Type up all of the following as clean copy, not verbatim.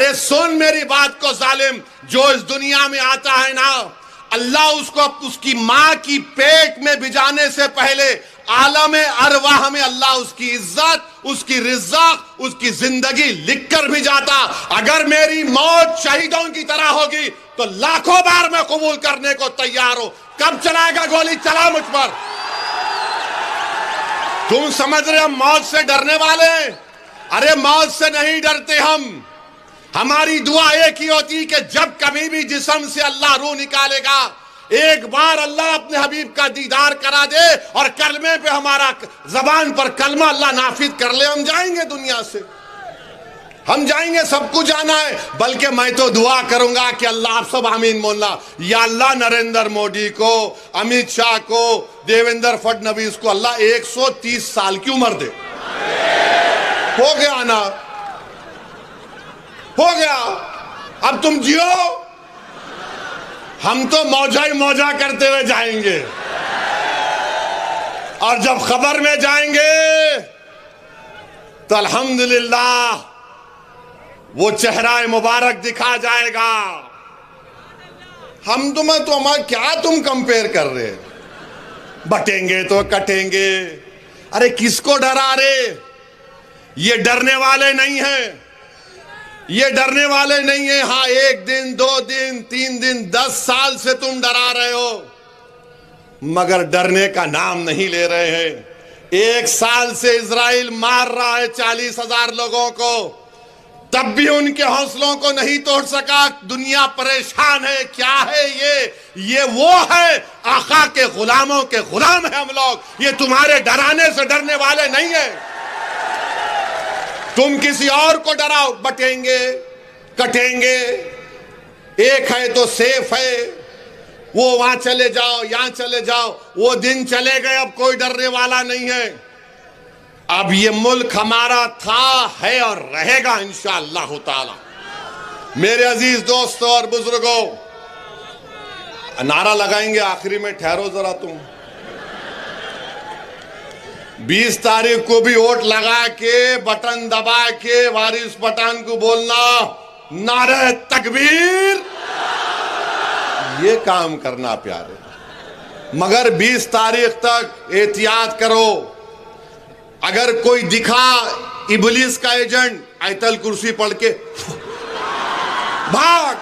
अरे सुन मेरी बात को जालिम, जो इस दुनिया में आता है ना, अल्लाह उसको उसकी मां की पेट में भिजाने से पहले आलम अरवाह में अल्लाह उसकी इज्जत, उसकी रिज़्क़, उसकी जिंदगी लिख कर भी जाता। अगर मेरी मौत शहीदों की तरह होगी तो लाखों बार मैं कबूल करने को तैयार हूं। कब चलाएगा गोली? चला मुझ पर। तुम समझ रहे हम मौत से डरने वाले? अरे मौत से नहीं डरते हम। हमारी दुआ एक ही होती कि जब कभी भी जिस्म से अल्लाह रूह निकालेगा, एक बार अल्लाह अपने हबीब का दीदार करा दे और कलमे पे हमारा जबान पर कलमा अल्लाह नाफिज कर ले, हम जाएंगे दुनिया से, हम जाएंगे, सबको जाना है। बल्कि मैं तो दुआ करूंगा कि अल्लाह, आप सब आमीन बोलना, या अल्लाह नरेंद्र मोदी को, अमित शाह को, देवेंद्र फडणवीस को अल्लाह 130 साल की उम्र दे। हो गया ना, हो गया। अब तुम जियो, हम तो मौजा ही मौजा करते हुए जाएंगे, और जब खबर में जाएंगे तो अल्हम्दुलिल्लाह वो चेहरा मुबारक दिखा जाएगा। हम तुम्हें तो हमारा क्या तुम कंपेयर कर रहे? बटेंगे तो कटेंगे। अरे किसको डरा रे? ये डरने वाले नहीं हैं, ये डरने वाले नहीं है। हाँ, 1 दिन 2 दिन 3 दिन 10 साल से तुम डरा रहे हो, मगर डरने का नाम नहीं ले रहे हैं। 1 साल से इजराइल मार रहा है 40,000 लोगों को, तब भी उनके हौसलों को नहीं तोड़ सका। दुनिया परेशान है। क्या है ये वो है आका के गुलामों के गुलाम है हम लोग। ये तुम्हारे डराने से डरने वाले नहीं है। तुम किसी और को डराओ, बटेंगे कटेंगे। एक है तो सेफ है, वो वहां चले जाओ, यहां चले जाओ। वो दिन चले गए, अब कोई डरने वाला नहीं है। अब ये मुल्क हमारा था, है और रहेगा इंशाअल्लाह ताला। मेरे अजीज दोस्तों और बुजुर्गों, नारा लगाएंगे आखिरी में, ठहरो जरा तुम। 20 तारीख को भी वोट लगा के, बटन दबा के वारिस पठान को बोलना नारे तकबीर, ये काम करना प्यारे। मगर 20 तारीख तक एहतियात करो। अगर कोई दिखा इबलीस का एजेंट, आयतल कुर्सी पढ़ के भाग।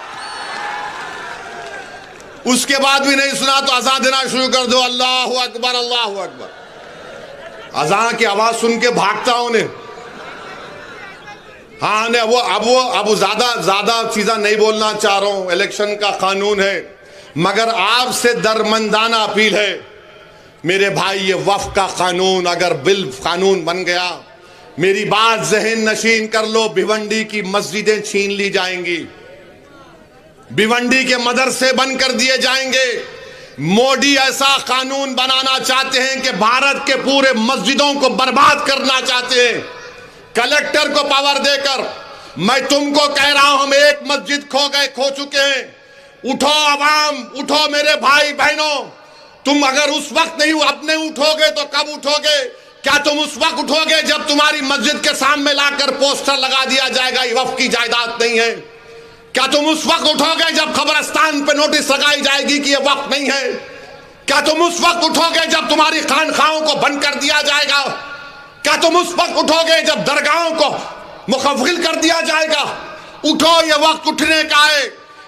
उसके बाद भी नहीं सुना तो अज़ान देना शुरू कर दो, अल्लाहु अकबर अल्लाहु अकबर। अज़ान की आवाज सुन के भागता हूं ने। हाँ ने वो अब ज्यादा चीज़ा नहीं बोलना चाह रहा हूं, इलेक्शन का कानून है। मगर आपसे दरमंदाना अपील है मेरे भाई, ये वक्फ का कानून अगर बिल कानून बन गया, मेरी बात ज़हन नशीन कर लो, भिवंडी की मस्जिदें छीन ली जाएंगी, भिवंडी के मदरसे बंद कर दिए जाएंगे। मोदी ऐसा कानून बनाना चाहते हैं कि भारत के पूरे मस्जिदों को बर्बाद करना चाहते हैं, कलेक्टर को पावर देकर। मैं तुमको कह रहा हूं, हम एक मस्जिद खो चुके हैं। उठो अवाम, उठो मेरे भाई बहनों। तुम अगर उस वक्त नहीं अपने उठोगे तो कब उठोगे? क्या तुम उस वक्त उठोगे जब तुम्हारी मस्जिद के सामने लाकर पोस्टर लगा दिया जाएगा ये वक्फ की जायदाद नहीं है? क्या तुम उस वक्त उठोगे जब कब्रिस्तान पे नोटिस लगाई जाएगी कि ये वक्फ नहीं है? क्या तुम उस वक्त उठोगे जब तुम्हारी खानखाहों को बंद कर दिया जाएगा? क्या तुम उस वक्त उठोगे जब दरगाहों को मुखफ़िल कर दिया जाएगा? उठो, ये वक्त उठने का है।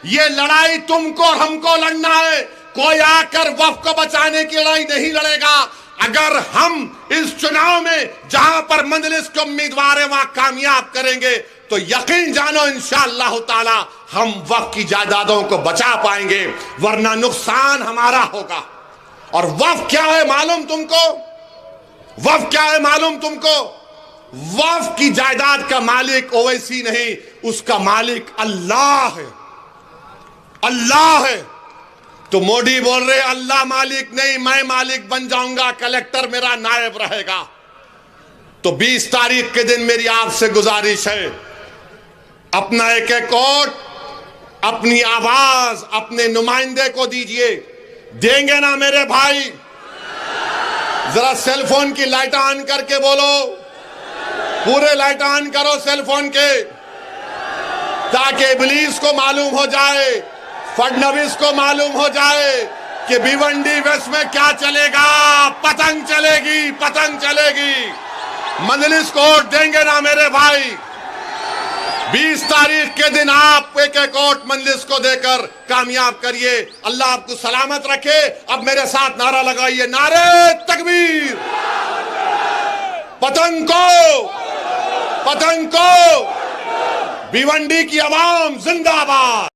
ये लड़ाई तुमको और हमको लड़ना है। कोई आकर वक्फ को बचाने की लड़ाई नहीं लड़ेगा। अगर हम इस चुनाव में जहां पर मजलिस के उम्मीदवार है वहां कामयाब करेंगे तो यकीन जानो इंशाअल्लाह ताला हम वक्फ की जायदादों को बचा पाएंगे, वरना नुकसान हमारा होगा। और वक्फ क्या है मालूम तुमको? वक्फ क्या है मालूम तुमको? वक्फ की जायदाद का मालिक ओवैसी नहीं, उसका मालिक अल्लाह है, अल्लाह है। तो मोदी बोल रहे अल्लाह मालिक नहीं, मैं मालिक बन जाऊंगा, कलेक्टर मेरा नायब रहेगा। तो 20 तारीख के दिन मेरी आपसे गुजारिश है, अपना एक वोट, अपनी आवाज अपने नुमाइंदे को दीजिए। देंगे ना मेरे भाई? जरा सेलफोन की लाइट ऑन करके बोलो, पूरे लाइट ऑन करो सेलफोन के। ताकि इब्लीस को मालूम हो जाए, फडणवीस को मालूम हो जाए कि भिवंडी वेस्ट में क्या चलेगा। पतंग चलेगी, पतंग चलेगी। मजलिस को वोट देंगे ना मेरे भाई। 20 तारीख के दिन आप एक एक वोट मजलिस को देकर कामयाब करिए। अल्लाह आपको सलामत रखे। अब मेरे साथ नारा लगाइए, नारे तकबीर। पतंग को, पतंग को, भिवंडी की आवाम जिंदाबाद।